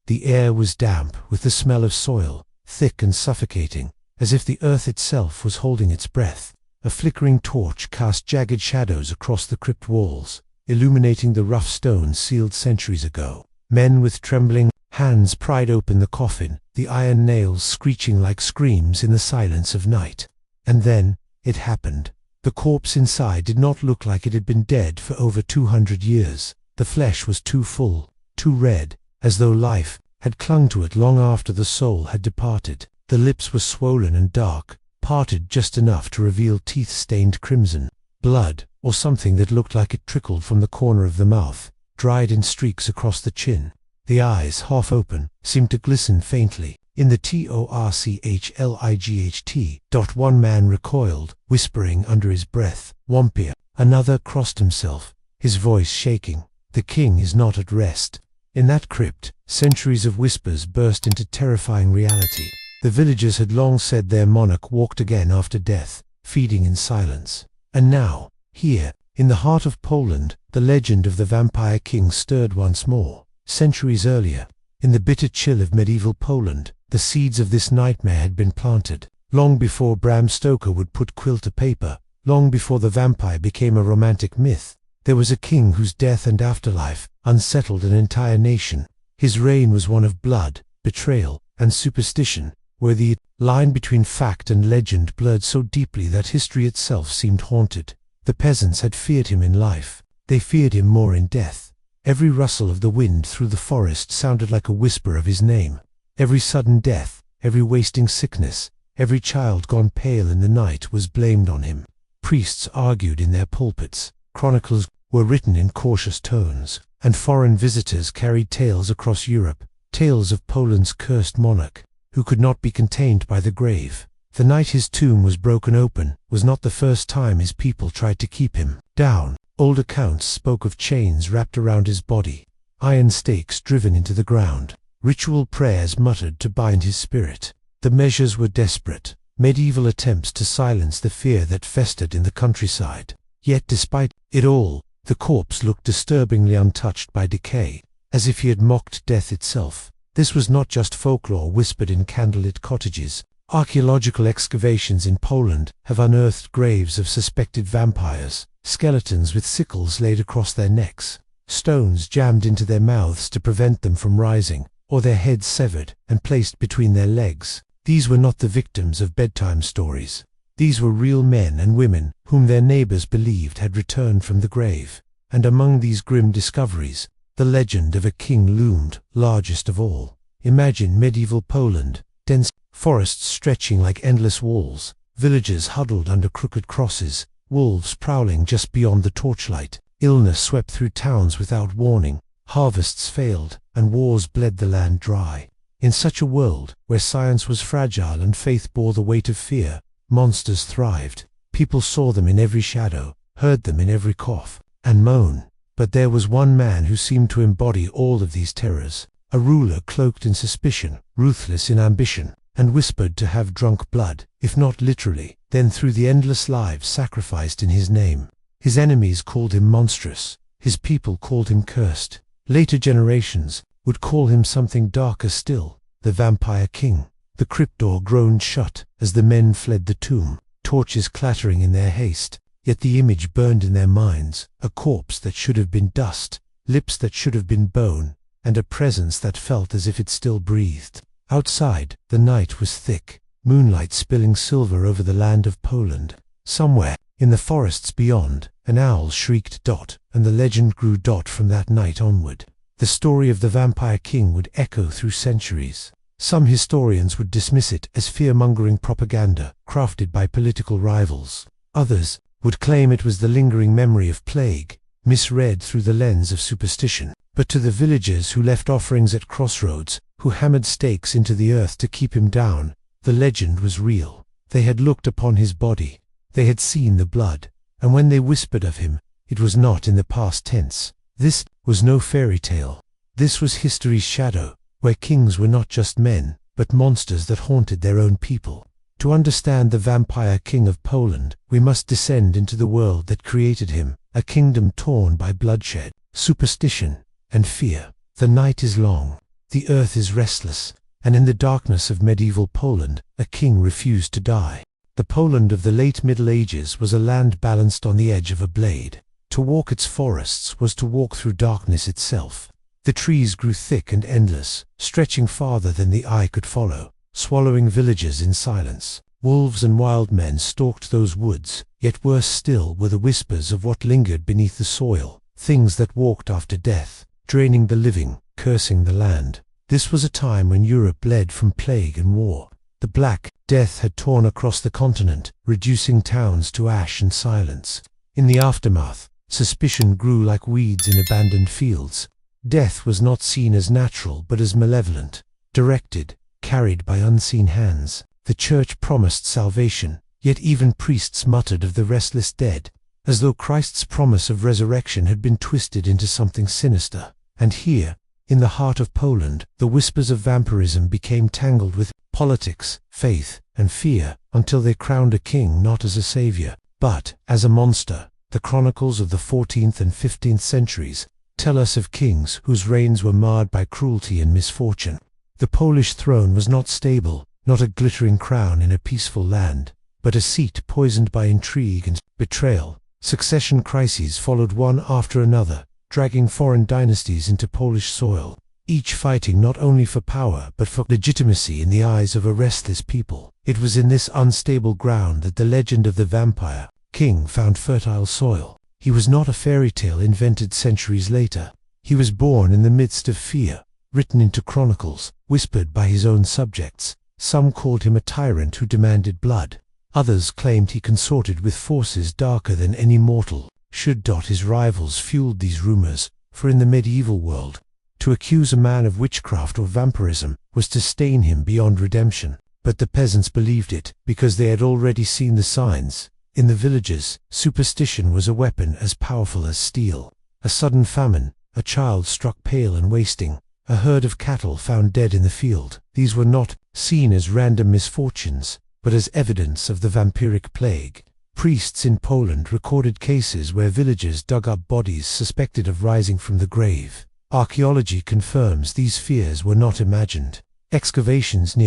The air was damp with the smell of soil, thick and suffocating, as if the earth itself was holding its breath. A flickering torch cast jagged shadows across the crypt walls, illuminating the rough stones sealed centuries ago. Men with trembling hands pried open the coffin, the iron nails screeching like screams in the silence of night. And then, it happened. The corpse inside did not look like it had been dead for over 200 years. The flesh was too full, too red, as though life had clung to it long after the soul had departed. The lips were swollen and dark, parted just enough to reveal teeth stained crimson. Blood, or something that looked like it trickled from the corner of the mouth, dried in streaks across the chin. The eyes, half open, seemed to glisten faintly. In the torchlight. One man recoiled, whispering under his breath, "Wampir." Another crossed himself, his voice shaking. "The king is not at rest." In that crypt, centuries of whispers burst into terrifying reality. The villagers had long said their monarch walked again after death, feeding in silence. And now, here, in the heart of Poland, the legend of the vampire king stirred once more. Centuries earlier, in the bitter chill of medieval Poland, the seeds of this nightmare had been planted. Long before Bram Stoker would put quill to paper, long before the vampire became a romantic myth, there was a king whose death and afterlife unsettled an entire nation. His reign was one of blood, betrayal, and superstition, where the line between fact and legend blurred so deeply that history itself seemed haunted. The peasants had feared him in life. They feared him more in death. Every rustle of the wind through the forest sounded like a whisper of his name. Every sudden death, every wasting sickness, every child gone pale in the night was blamed on him. Priests argued in their pulpits. Chronicles were written in cautious tones, and foreign visitors carried tales across Europe, tales of Poland's cursed monarch, who could not be contained by the grave. The night his tomb was broken open was not the first time his people tried to keep him down. Old accounts spoke of chains wrapped around his body, iron stakes driven into the ground, ritual prayers muttered to bind his spirit. The measures were desperate, medieval attempts to silence the fear that festered in the countryside. Yet despite it all, the corpse looked disturbingly untouched by decay, as if he had mocked death itself. This was not just folklore whispered in candlelit cottages. Archaeological excavations in Poland have unearthed graves of suspected vampires, skeletons with sickles laid across their necks, stones jammed into their mouths to prevent them from rising, or their heads severed and placed between their legs. These were not the victims of bedtime stories. These were real men and women whom their neighbors believed had returned from the grave. And among these grim discoveries, the legend of a king loomed, largest of all. Imagine medieval Poland, dense forests stretching like endless walls, villagers huddled under crooked crosses, wolves prowling just beyond the torchlight. Illness swept through towns without warning, harvests failed, and wars bled the land dry. In such a world, where science was fragile and faith bore the weight of fear, monsters thrived. People saw them in every shadow, heard them in every cough and moan. But there was one man who seemed to embody all of these terrors, a ruler cloaked in suspicion, ruthless in ambition, and whispered to have drunk blood, if not literally, then through the endless lives sacrificed in his name. His enemies called him monstrous, his people called him cursed. Later generations would call him something darker still, the Vampire King. The crypt door groaned shut as the men fled the tomb, torches clattering in their haste, yet the image burned in their minds, a corpse that should have been dust, lips that should have been bone, and a presence that felt as if it still breathed. Outside, the night was thick, moonlight spilling silver over the land of Poland. Somewhere, in the forests beyond, an owl shrieked dot, and the legend grew dot from that night onward. The story of the Vampire King would echo through centuries. Some historians would dismiss it as fear-mongering propaganda crafted by political rivals. Others would claim it was the lingering memory of plague, misread through the lens of superstition. But to the villagers who left offerings at crossroads, who hammered stakes into the earth to keep him down, the legend was real. They had looked upon his body. They had seen the blood. And when they whispered of him, it was not in the past tense. This was no fairy tale. This was history's shadow, where kings were not just men, but monsters that haunted their own people. To understand the Vampire King of Poland, we must descend into the world that created him, a kingdom torn by bloodshed, superstition, and fear. The night is long. The earth is restless, and in the darkness of medieval Poland, a king refused to die. The Poland of the late Middle Ages was a land balanced on the edge of a blade. To walk its forests was to walk through darkness itself. The trees grew thick and endless, stretching farther than the eye could follow, swallowing villages in silence. Wolves and wild men stalked those woods, yet worse still were the whispers of what lingered beneath the soil, things that walked after death, draining the living, cursing the land. This was a time when Europe bled from plague and war. The Black Death had torn across the continent, reducing towns to ash and silence. In the aftermath, suspicion grew like weeds in abandoned fields. Death was not seen as natural but as malevolent, directed, carried by unseen hands. The church promised salvation, yet even priests muttered of the restless dead, as though Christ's promise of resurrection had been twisted into something sinister. And here, in the heart of Poland, the whispers of vampirism became tangled with politics, faith, and fear, until they crowned a king not as a savior, but as a monster. The chronicles of the 14th and 15th centuries tell us of kings whose reigns were marred by cruelty and misfortune. The Polish throne was not stable, not a glittering crown in a peaceful land, but a seat poisoned by intrigue and betrayal. Succession crises followed one after another, dragging foreign dynasties into Polish soil, each fighting not only for power but for legitimacy in the eyes of a restless people. It was in this unstable ground that the legend of the vampire king found fertile soil. He was not a fairy tale invented centuries later. He was born in the midst of fear, written into chronicles, whispered by his own subjects. Some called him a tyrant who demanded blood. Others claimed he consorted with forces darker than any mortal should. His rivals fueled these rumors, for in the medieval world, to accuse a man of witchcraft or vampirism was to stain him beyond redemption. But the peasants believed it, because they had already seen the signs. In the villages, superstition was a weapon as powerful as steel. A sudden famine, a child struck pale and wasting, a herd of cattle found dead in the field. These were not seen as random misfortunes, but as evidence of the vampiric plague. Priests in Poland recorded cases where villagers dug up bodies suspected of rising from the grave. Archaeology confirms these fears were not imagined. Excavations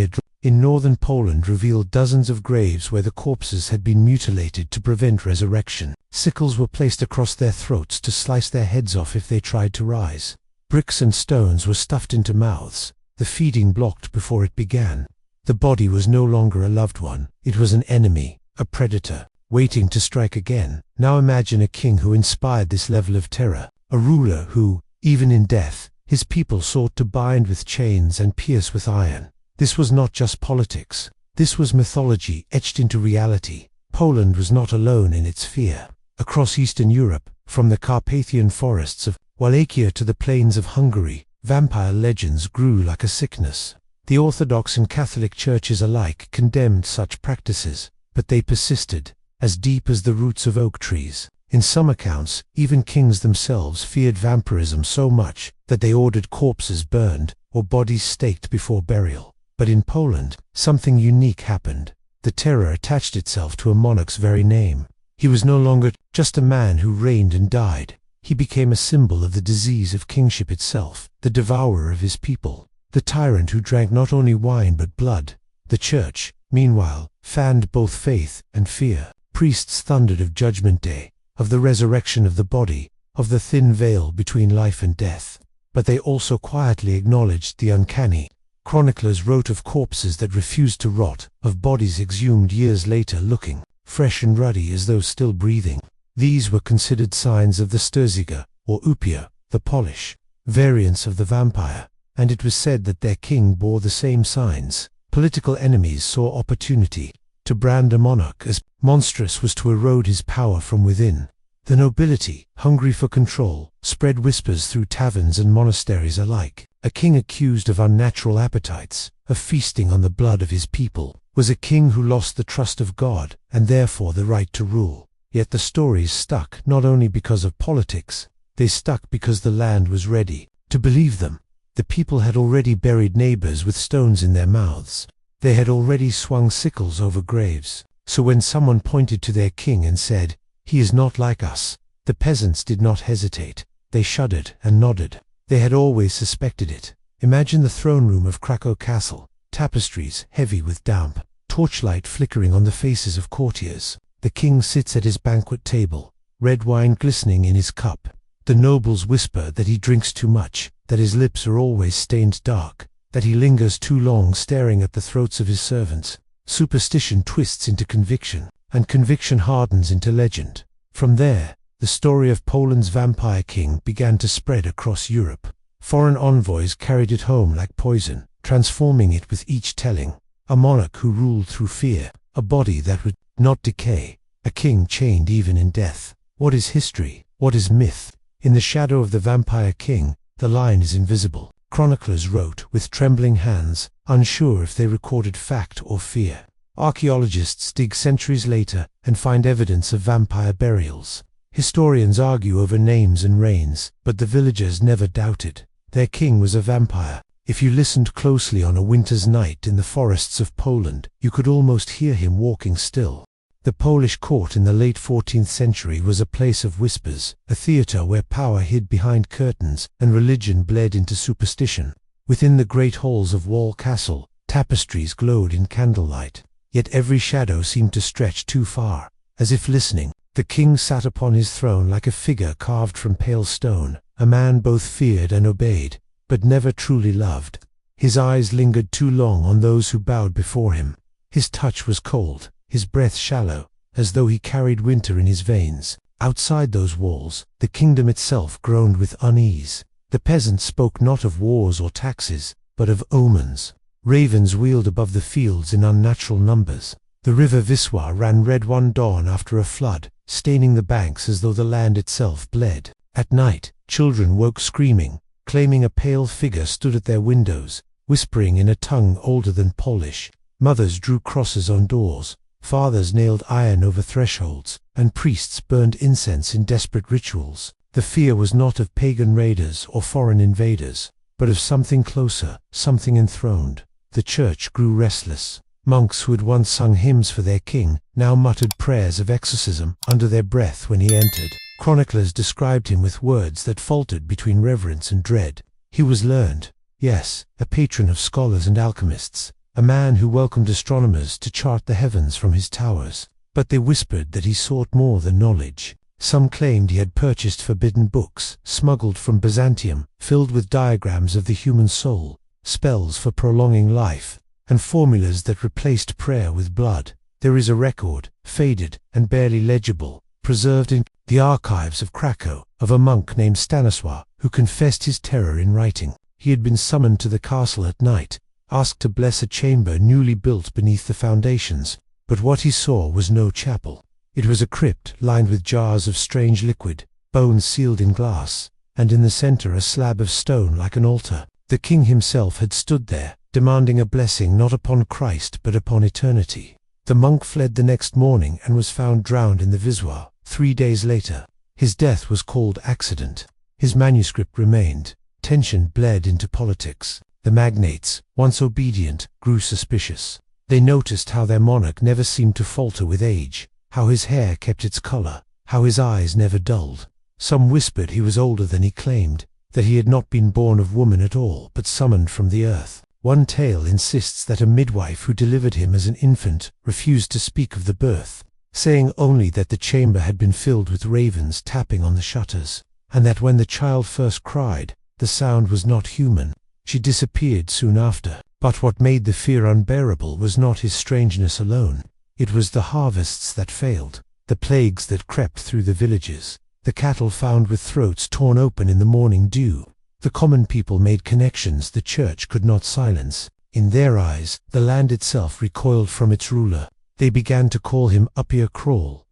in northern Poland revealed dozens of graves where the corpses had been mutilated to prevent resurrection. Sickles were placed across their throats to slice their heads off if they tried to rise. Bricks and stones were stuffed into mouths, the feeding blocked before it began. The body was no longer a loved one, it was an enemy, a predator, waiting to strike again. Now imagine a king who inspired this level of terror, a ruler who, even in death, his people sought to bind with chains and pierce with iron. This was not just politics. This was mythology etched into reality. Poland was not alone in its fear. Across Eastern Europe, from the Carpathian forests of Wallachia to the plains of Hungary, vampire legends grew like a sickness. The Orthodox and Catholic churches alike condemned such practices, but they persisted, as deep as the roots of oak trees. In some accounts, even kings themselves feared vampirism so much that they ordered corpses burned or bodies staked before burial. But in Poland, something unique happened. The terror attached itself to a monarch's very name. He was no longer just a man who reigned and died. He became a symbol of the disease of kingship itself, the devourer of his people, the tyrant who drank not only wine but blood. The church, meanwhile, fanned both faith and fear. Priests thundered of Judgment Day, of the resurrection of the body, of the thin veil between life and death. But they also quietly acknowledged the uncanny. Chroniclers wrote of corpses that refused to rot, of bodies exhumed years later looking fresh and ruddy as though still breathing. These were considered signs of the Sturziga, or Upia, the Polish variants of the vampire, and it was said that their king bore the same signs. Political enemies saw opportunity. To brand a monarch as monstrous was to erode his power from within. The nobility, hungry for control, spread whispers through taverns and monasteries alike. A king accused of unnatural appetites, of feasting on the blood of his people, was a king who lost the trust of God, and therefore the right to rule. Yet the stories stuck not only because of politics, they stuck because the land was ready to believe them. The people had already buried neighbors with stones in their mouths. They had already swung sickles over graves. So when someone pointed to their king and said, "He is not like us," the peasants did not hesitate. They shuddered and nodded. They had always suspected it. Imagine the throne room of Wawel Castle, tapestries heavy with damp, torchlight flickering on the faces of courtiers. The king sits at his banquet table, red wine glistening in his cup. The nobles whisper that he drinks too much, that his lips are always stained dark, that he lingers too long staring at the throats of his servants. Superstition twists into conviction, and conviction hardens into legend. From there, the story of Poland's vampire king began to spread across Europe. Foreign envoys carried it home like poison, transforming it with each telling. A monarch who ruled through fear, a body that would not decay, a king chained even in death. What is history? What is myth? In the shadow of the vampire king, the line is invisible. Chroniclers wrote with trembling hands, unsure if they recorded fact or fear. Archaeologists dig centuries later and find evidence of vampire burials. Historians argue over names and reigns, but the villagers never doubted. Their king was a vampire. If you listened closely on a winter's night in the forests of Poland, you could almost hear him walking still. The Polish court in the late 14th century was a place of whispers, a theater where power hid behind curtains and religion bled into superstition. Within the great halls of Wawel Castle, tapestries glowed in candlelight. Yet every shadow seemed to stretch too far. As if listening, the king sat upon his throne like a figure carved from pale stone, a man both feared and obeyed, but never truly loved. His eyes lingered too long on those who bowed before him. His touch was cold, his breath shallow, as though he carried winter in his veins. Outside those walls, the kingdom itself groaned with unease. The peasants spoke not of wars or taxes, but of omens. Ravens wheeled above the fields in unnatural numbers. The river Wisła ran red one dawn after a flood, staining the banks as though the land itself bled. At night, children woke screaming, claiming a pale figure stood at their windows, whispering in a tongue older than Polish. Mothers drew crosses on doors, fathers nailed iron over thresholds, and priests burned incense in desperate rituals. The fear was not of pagan raiders or foreign invaders, but of something closer, something enthroned. The church grew restless. Monks who had once sung hymns for their king now muttered prayers of exorcism under their breath when he entered. Chroniclers described him with words that faltered between reverence and dread. He was learned, yes, a patron of scholars and alchemists, a man who welcomed astronomers to chart the heavens from his towers. But they whispered that he sought more than knowledge. Some claimed he had purchased forbidden books, smuggled from Byzantium, filled with diagrams of the human soul, spells for prolonging life, and formulas that replaced prayer with blood. There is a record, faded and barely legible, preserved in the archives of Krakow, of a monk named Stanisław, who confessed his terror in writing. He had been summoned to the castle at night, asked to bless a chamber newly built beneath the foundations, but what he saw was no chapel. It was a crypt lined with jars of strange liquid, bones sealed in glass, and in the center a slab of stone like an altar. The king himself had stood there, demanding a blessing not upon Christ but upon eternity. The monk fled the next morning and was found drowned in the Wisła. 3 days later, his death was called accident. His manuscript remained. Tension bled into politics. The magnates, once obedient, grew suspicious. They noticed how their monarch never seemed to falter with age, how his hair kept its color, how his eyes never dulled. Some whispered he was older than he claimed, that he had not been born of woman at all, but summoned from the earth. One tale insists that a midwife who delivered him as an infant refused to speak of the birth, saying only that the chamber had been filled with ravens tapping on the shutters, and that when the child first cried, the sound was not human. She disappeared soon after. But what made the fear unbearable was not his strangeness alone. It was the harvests that failed, the plagues that crept through the villages, the cattle found with throats torn open in the morning dew. The common people made connections the church could not silence. In their eyes, the land itself recoiled from its ruler. They began to call him Upia,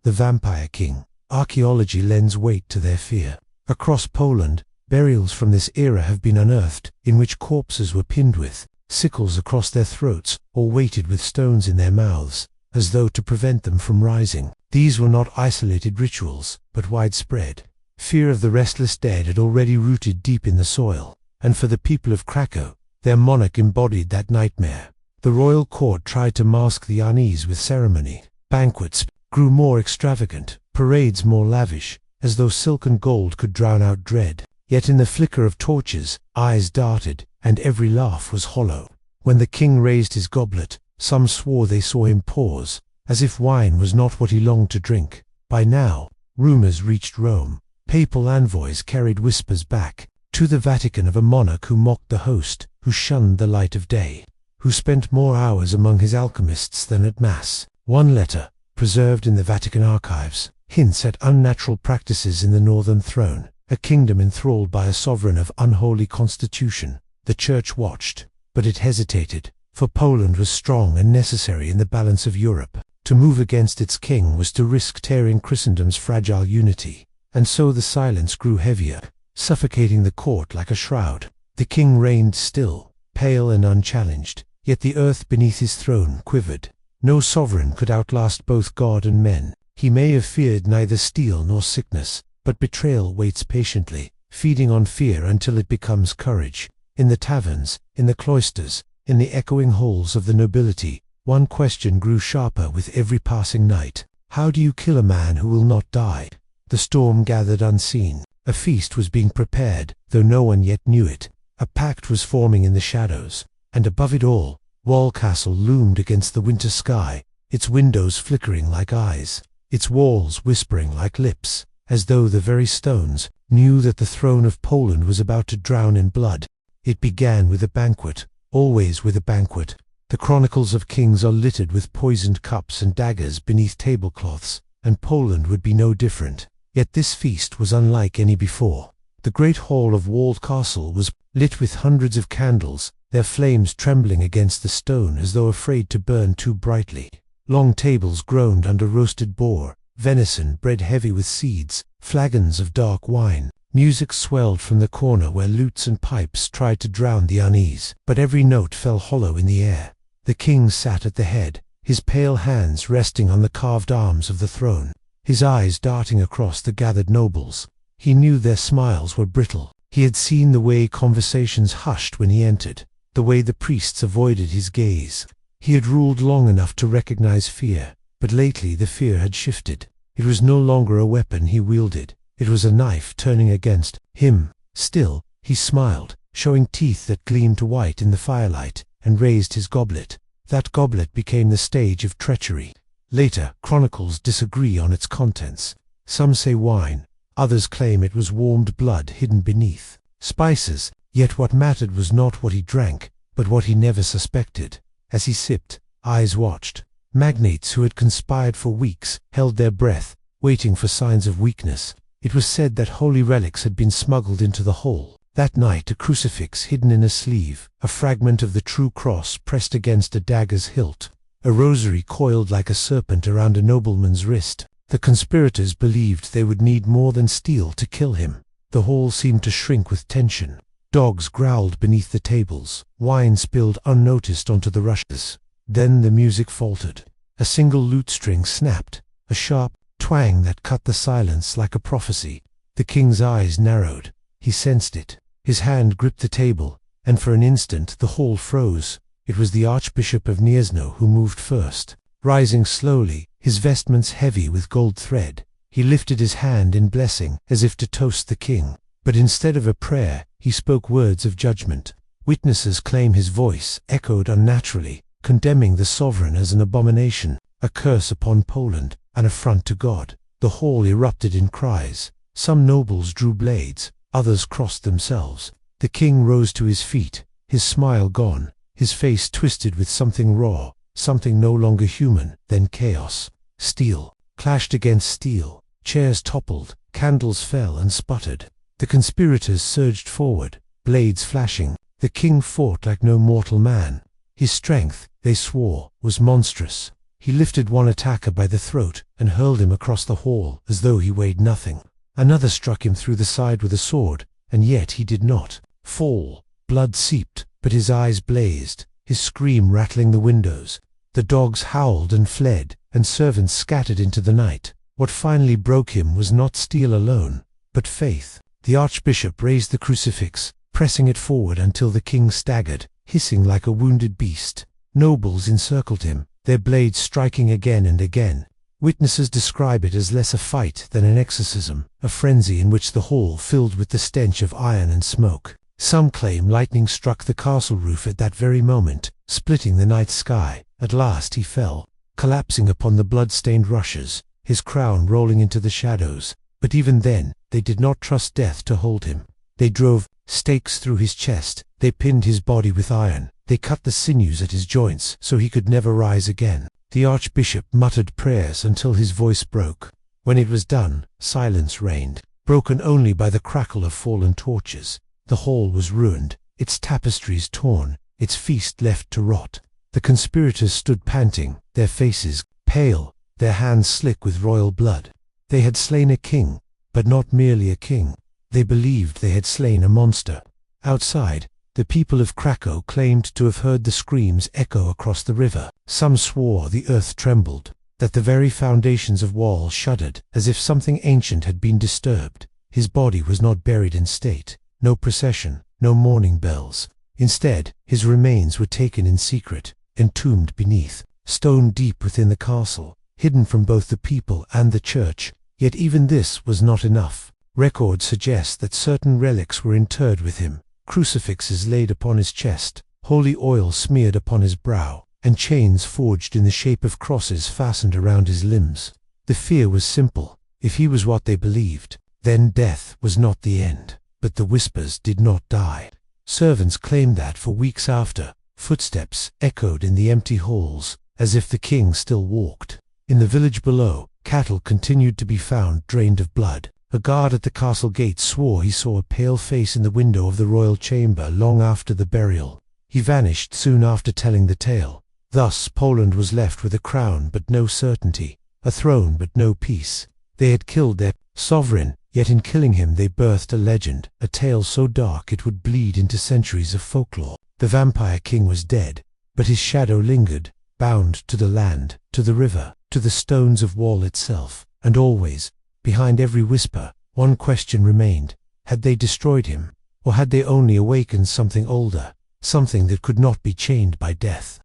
the vampire king. Archaeology lends weight to their fear. Across Poland, burials from this era have been unearthed, in which corpses were pinned with sickles across their throats or weighted with stones in their mouths, as though to prevent them from rising. These were not isolated rituals, but widespread. Fear of the restless dead had already rooted deep in the soil, and for the people of Krakow, their monarch embodied that nightmare. The royal court tried to mask the unease with ceremony. Banquets grew more extravagant, parades more lavish, as though silk and gold could drown out dread. Yet in the flicker of torches, eyes darted, and every laugh was hollow. When the king raised his goblet, some swore they saw him pause, as if wine was not what he longed to drink. By now, rumors reached Rome. Papal envoys carried whispers back to the Vatican of a monarch who mocked the host, who shunned the light of day, who spent more hours among his alchemists than at Mass. One letter, preserved in the Vatican archives, hints at unnatural practices in the northern throne, a kingdom enthralled by a sovereign of unholy constitution. The Church watched, but it hesitated, for Poland was strong and necessary in the balance of Europe. To move against its king was to risk tearing Christendom's fragile unity, and so the silence grew heavier, suffocating the court like a shroud. The king reigned still, pale and unchallenged, yet the earth beneath his throne quivered. No sovereign could outlast both God and men. He may have feared neither steel nor sickness, but betrayal waits patiently, feeding on fear until it becomes courage. In the taverns, in the cloisters, in the echoing halls of the nobility, one question grew sharper with every passing night. How do you kill a man who will not die? The storm gathered unseen. A feast was being prepared, though no one yet knew it. A pact was forming in the shadows, and above it all, Wawel Castle loomed against the winter sky, its windows flickering like eyes, its walls whispering like lips, as though the very stones knew that the throne of Poland was about to drown in blood. It began with a banquet, always with a banquet. The chronicles of kings are littered with poisoned cups and daggers beneath tablecloths, and Poland would be no different. Yet this feast was unlike any before. The great hall of Wawel Castle was lit with hundreds of candles, their flames trembling against the stone as though afraid to burn too brightly. Long tables groaned under roasted boar, venison bread heavy with seeds, flagons of dark wine. Music swelled from the corner where lutes and pipes tried to drown the unease, but every note fell hollow in the air. The king sat at the head, his pale hands resting on the carved arms of the throne, his eyes darting across the gathered nobles. He knew their smiles were brittle. He had seen the way conversations hushed when he entered, the way the priests avoided his gaze. He had ruled long enough to recognize fear, but lately the fear had shifted. It was no longer a weapon he wielded. It was a knife turning against him. Still, he smiled, showing teeth that gleamed white in the firelight, and raised his goblet. That goblet became the stage of treachery. Later, chronicles disagree on its contents. Some say wine, others claim it was warmed blood hidden beneath spices. Yet what mattered was not what he drank, but what he never suspected. As he sipped, eyes watched. Magnates who had conspired for weeks held their breath, waiting for signs of weakness. It was said that holy relics had been smuggled into the hall. That night a crucifix hidden in a sleeve, a fragment of the true cross pressed against a dagger's hilt, a rosary coiled like a serpent around a nobleman's wrist. The conspirators believed they would need more than steel to kill him. The hall seemed to shrink with tension. Dogs growled beneath the tables. Wine spilled unnoticed onto the rushes. Then the music faltered. A single lute string snapped, a sharp twang that cut the silence like a prophecy. The king's eyes narrowed. He sensed it. His hand gripped the table, and for an instant the hall froze. It was the Archbishop of Gniezno who moved first. Rising slowly, his vestments heavy with gold thread, he lifted his hand in blessing as if to toast the king. But instead of a prayer, he spoke words of judgment. Witnesses claim his voice echoed unnaturally, condemning the sovereign as an abomination, a curse upon Poland, an affront to God. The hall erupted in cries. Some nobles drew blades, others crossed themselves. The king rose to his feet, his smile gone, his face twisted with something raw, something no longer human. Then chaos. Steel clashed against steel, chairs toppled, candles fell and sputtered. The conspirators surged forward, blades flashing. The king fought like no mortal man. His strength, they swore, was monstrous. He lifted one attacker by the throat and hurled him across the hall as though he weighed nothing. Another struck him through the side with a sword, and yet he did not fall. Blood seeped, but his eyes blazed, his scream rattling the windows. The dogs howled and fled, and servants scattered into the night. What finally broke him was not steel alone, but faith. The archbishop raised the crucifix, pressing it forward until the king staggered, hissing like a wounded beast. Nobles encircled him, their blades striking again and again. Witnesses describe it as less a fight than an exorcism, a frenzy in which the hall filled with the stench of iron and smoke. Some claim lightning struck the castle roof at that very moment, splitting the night sky. At last he fell, collapsing upon the blood-stained rushes, his crown rolling into the shadows. But even then, they did not trust death to hold him. They drove stakes through his chest, they pinned his body with iron, they cut the sinews at his joints so he could never rise again. The archbishop muttered prayers until his voice broke. When it was done, silence reigned, broken only by the crackle of fallen torches. The hall was ruined, its tapestries torn, its feast left to rot. The conspirators stood panting, their faces pale, their hands slick with royal blood. They had slain a king, but not merely a king. They believed they had slain a monster. Outside, the people of Krakow claimed to have heard the screams echo across the river. Some swore the earth trembled, that the very foundations of walls shuddered, as if something ancient had been disturbed. His body was not buried in state, no procession, no mourning bells. Instead, his remains were taken in secret, entombed beneath, stone deep within the castle, hidden from both the people and the church. Yet even this was not enough. Records suggest that certain relics were interred with him, crucifixes laid upon his chest, holy oil smeared upon his brow, and chains forged in the shape of crosses fastened around his limbs. The fear was simple. If he was what they believed, then death was not the end. But the whispers did not die. Servants claimed that for weeks after, footsteps echoed in the empty halls, as if the king still walked. In the village below, cattle continued to be found drained of blood. A guard at the castle gate swore he saw a pale face in the window of the royal chamber long after the burial. He vanished soon after telling the tale. Thus Poland was left with a crown but no certainty, a throne but no peace. They had killed their sovereign, yet in killing him they birthed a legend, a tale so dark it would bleed into centuries of folklore. The vampire king was dead, but his shadow lingered, bound to the land, to the river, to the stones of wall itself. And always, behind every whisper, one question remained: had they destroyed him, or had they only awakened something older, something that could not be chained by death?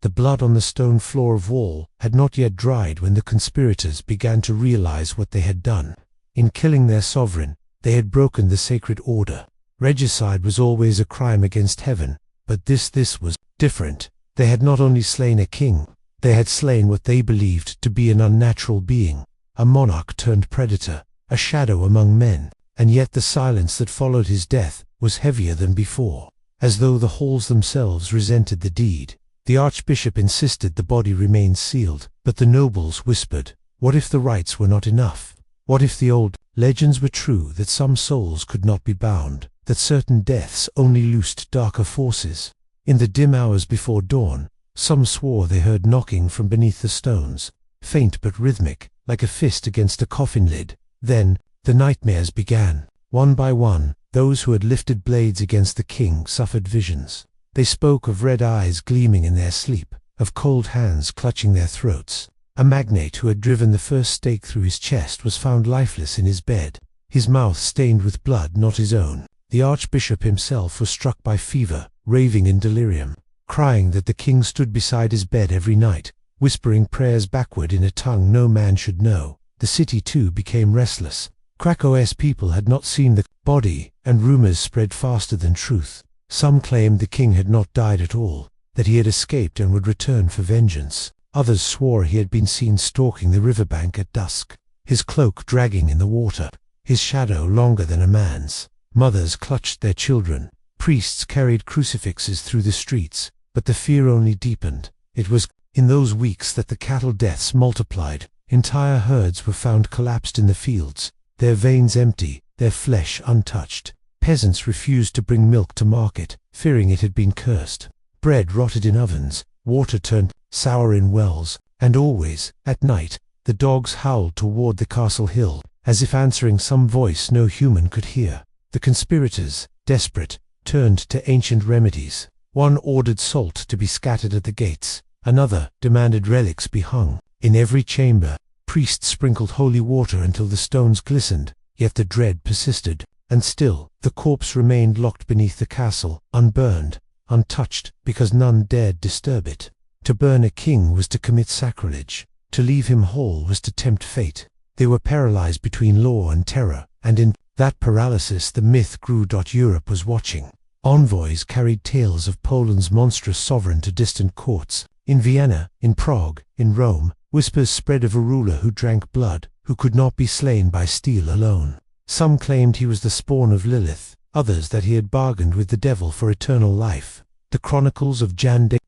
The blood on the stone floor of wall had not yet dried when the conspirators began to realize what they had done. In killing their sovereign, they had broken the sacred order. Regicide was always a crime against heaven, but this was different. They had not only slain a king, they had slain what they believed to be an unnatural being, a monarch turned predator, a shadow among men. And yet the silence that followed his death was heavier than before, as though the halls themselves resented the deed. The archbishop insisted the body remain sealed, but the nobles whispered, what if the rites were not enough? What if the old legends were true, that some souls could not be bound, that certain deaths only loosed darker forces? In the dim hours before dawn, some swore they heard knocking from beneath the stones, faint but rhythmic, like a fist against a coffin lid. Then, the nightmares began. One by one, those who had lifted blades against the king suffered visions. They spoke of red eyes gleaming in their sleep, of cold hands clutching their throats. A magnate who had driven the first stake through his chest was found lifeless in his bed, his mouth stained with blood not his own. The archbishop himself was struck by fever, raving in delirium, crying that the king stood beside his bed every night, whispering prayers backward in a tongue no man should know. The city too became restless. Krakow's people had not seen the body, and rumors spread faster than truth. Some claimed the king had not died at all, that he had escaped and would return for vengeance. Others swore he had been seen stalking the riverbank at dusk, his cloak dragging in the water, his shadow longer than a man's. Mothers clutched their children, priests carried crucifixes through the streets, but the fear only deepened. It was in those weeks that the cattle deaths multiplied. Entire herds were found collapsed in the fields, their veins empty, their flesh untouched. Peasants refused to bring milk to market, fearing it had been cursed. Bread rotted in ovens, water turned sour in wells, and always, at night, the dogs howled toward the castle hill, as if answering some voice no human could hear. The conspirators, desperate, turned to ancient remedies. One ordered salt to be scattered at the gates, another demanded relics be hung. In every chamber, priests sprinkled holy water until the stones glistened, yet the dread persisted. And still, the corpse remained locked beneath the castle, unburned, untouched, because none dared disturb it. To burn a king was to commit sacrilege. To leave him whole was to tempt fate. They were paralyzed between law and terror, and in that paralysis the myth grew. Europe was watching. Envoys carried tales of Poland's monstrous sovereign to distant courts. In Vienna, in Prague, in Rome, whispers spread of a ruler who drank blood, who could not be slain by steel alone. Some claimed he was the spawn of Lilith, others that he had bargained with the devil for eternal life. The chronicles of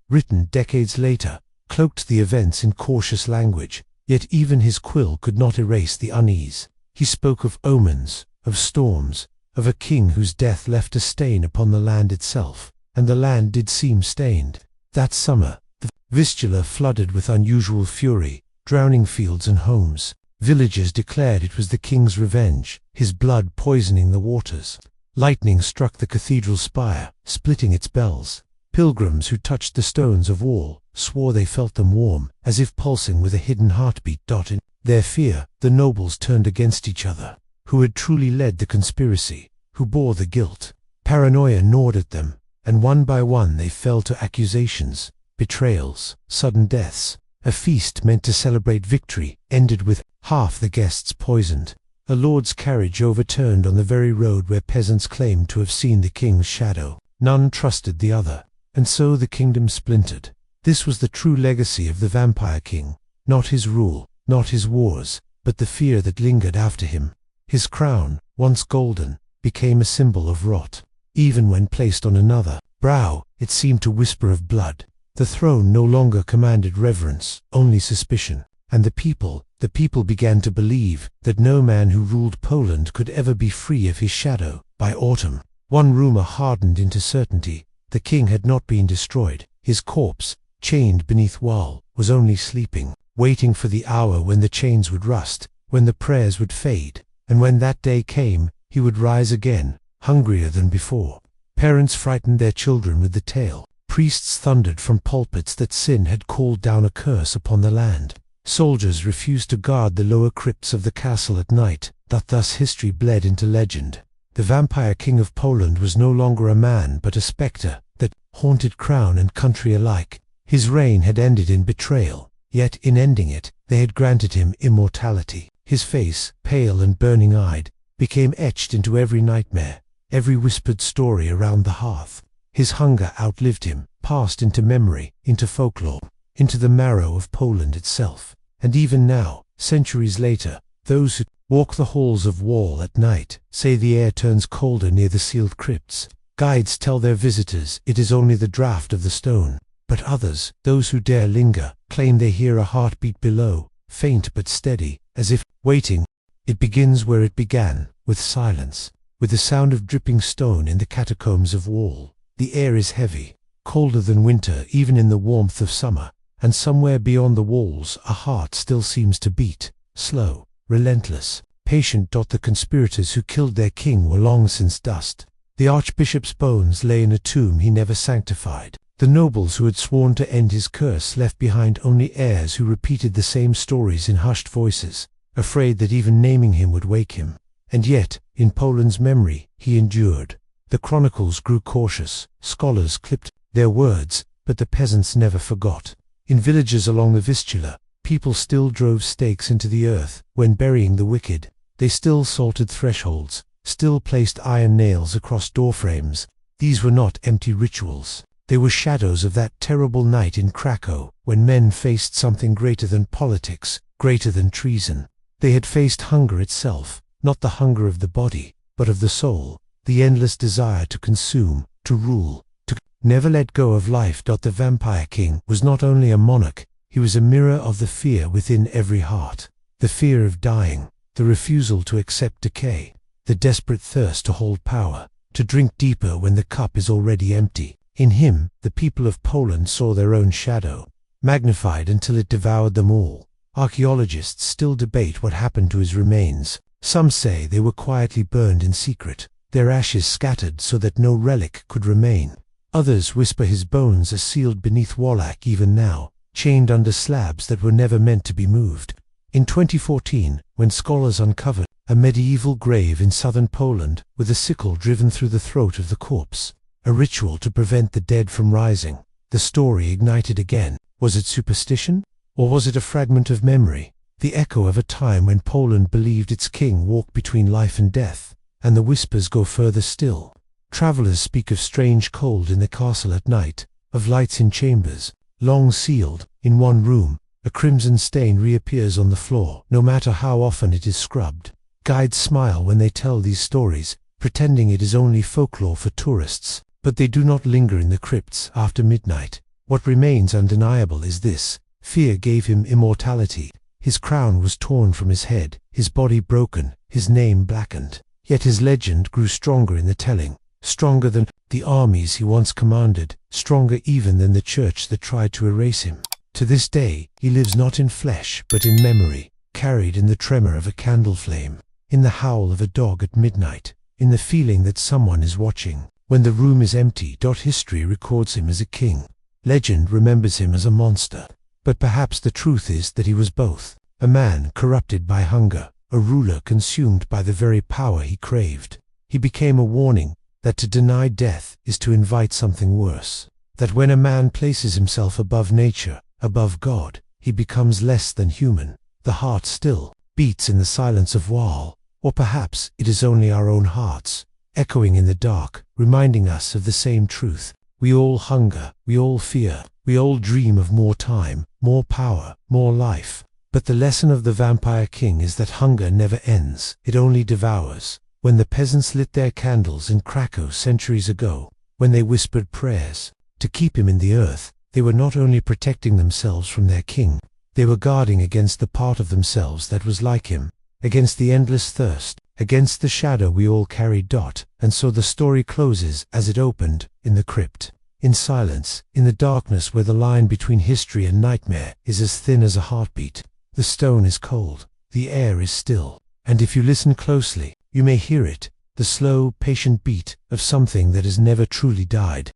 written decades later, cloaked the events in cautious language, yet even his quill could not erase the unease. He spoke of omens, of storms, of a king whose death left a stain upon the land itself, and the land did seem stained. That summer, the Vistula flooded with unusual fury, drowning fields and homes. Villagers declared it was the king's revenge, his blood poisoning the waters. Lightning struck the cathedral spire, splitting its bells. Pilgrims who touched the stones of wall swore they felt them warm, as if pulsing with a hidden heartbeat. In their fear, the nobles turned against each other. Who had truly led the conspiracy? Who bore the guilt? Paranoia gnawed at them, and one by one they fell to accusations, betrayals, sudden deaths. A feast meant to celebrate victory ended with half the guests poisoned. A lord's carriage overturned on the very road where peasants claimed to have seen the king's shadow. None trusted the other, and so the kingdom splintered. This was the true legacy of the vampire king, not his rule, not his wars, but the fear that lingered after him. His crown, once golden, became a symbol of rot. Even when placed on another brow, it seemed to whisper of blood. The throne no longer commanded reverence, only suspicion. And the people began to believe that no man who ruled Poland could ever be free of his shadow. By autumn, one rumor hardened into certainty. The king had not been destroyed. His corpse, chained beneath Wawel, was only sleeping, waiting for the hour when the chains would rust, when the prayers would fade, and when that day came, he would rise again, hungrier than before. Parents frightened their children with the tale. Priests thundered from pulpits that sin had called down a curse upon the land. Soldiers refused to guard the lower crypts of the castle at night. Thus history bled into legend. The vampire king of Poland was no longer a man but a spectre that haunted crown and country alike. His reign had ended in betrayal, yet in ending it, they had granted him immortality. His face, pale and burning-eyed, became etched into every nightmare, every whispered story around the hearth. His hunger outlived him, passed into memory, into folklore, into the marrow of Poland itself. And even now, centuries later, those who walk the halls of Wawel at night say the air turns colder near the sealed crypts. Guides tell their visitors it is only the draught of the stone. But others, those who dare linger, claim they hear a heartbeat below, faint but steady, as if waiting. It begins where it began, with silence, with the sound of dripping stone in the catacombs of Wawel. The air is heavy, colder than winter even in the warmth of summer, and somewhere beyond the walls a heart still seems to beat, slow, relentless, patient. The conspirators who killed their king were long since dust. The archbishop's bones lay in a tomb he never sanctified. The nobles who had sworn to end his curse left behind only heirs who repeated the same stories in hushed voices, afraid that even naming him would wake him. And yet, in Poland's memory, he endured. The chronicles grew cautious, scholars clipped their words, but the peasants never forgot. In villages along the Vistula, people still drove stakes into the earth when burying the wicked. They still salted thresholds, still placed iron nails across doorframes. These were not empty rituals. They were shadows of that terrible night in Krakow, when men faced something greater than politics, greater than treason. They had faced hunger itself, not the hunger of the body, but of the soul, the endless desire to consume, to rule, to never let go of life. The vampire king was not only a monarch, he was a mirror of the fear within every heart. The fear of dying, the refusal to accept decay, the desperate thirst to hold power, to drink deeper when the cup is already empty. In him, the people of Poland saw their own shadow, magnified until it devoured them all. Archaeologists still debate what happened to his remains. Some say they were quietly burned in secret, their ashes scattered so that no relic could remain. Others whisper his bones are sealed beneath Wawel even now, chained under slabs that were never meant to be moved. In 2014, when scholars uncovered a medieval grave in southern Poland with a sickle driven through the throat of the corpse, a ritual to prevent the dead from rising, the story ignited again. Was it superstition? Or was it a fragment of memory, the echo of a time when Poland believed its king walked between life and death? and the whispers go further still. Travelers speak of strange cold in the castle at night, of lights in chambers, long sealed. In one room, a crimson stain reappears on the floor, no matter how often it is scrubbed. Guides smile when they tell these stories, pretending it is only folklore for tourists, but they do not linger in the crypts after midnight. What remains undeniable is this: fear gave him immortality. His crown was torn from his head, his body broken, his name blackened. Yet his legend grew stronger in the telling, stronger than the armies he once commanded, stronger even than the church that tried to erase him. To this day, he lives not in flesh, but in memory, carried in the tremor of a candle flame, in the howl of a dog at midnight, in the feeling that someone is watching. When the room is empty, history records him as a king. Legend remembers him as a monster. But perhaps the truth is that he was both: a man corrupted by hunger, a ruler consumed by the very power he craved. He became a warning that to deny death is to invite something worse. That when a man places himself above nature, above God, he becomes less than human. The heart still beats in the silence of Wawel, or perhaps it is only our own hearts, echoing in the dark, reminding us of the same truth. We all hunger, we all fear, we all dream of more time, more power, more life. But the lesson of the Vampire King is that hunger never ends, it only devours. When the peasants lit their candles in Krakow centuries ago, when they whispered prayers to keep him in the earth, they were not only protecting themselves from their king, they were guarding against the part of themselves that was like him, against the endless thirst, against the shadow we all carried. And so the story closes as it opened, in the crypt, in silence, in the darkness where the line between history and nightmare is as thin as a heartbeat. The stone is cold, the air is still, and if you listen closely, you may hear it, the slow, patient beat of something that has never truly died.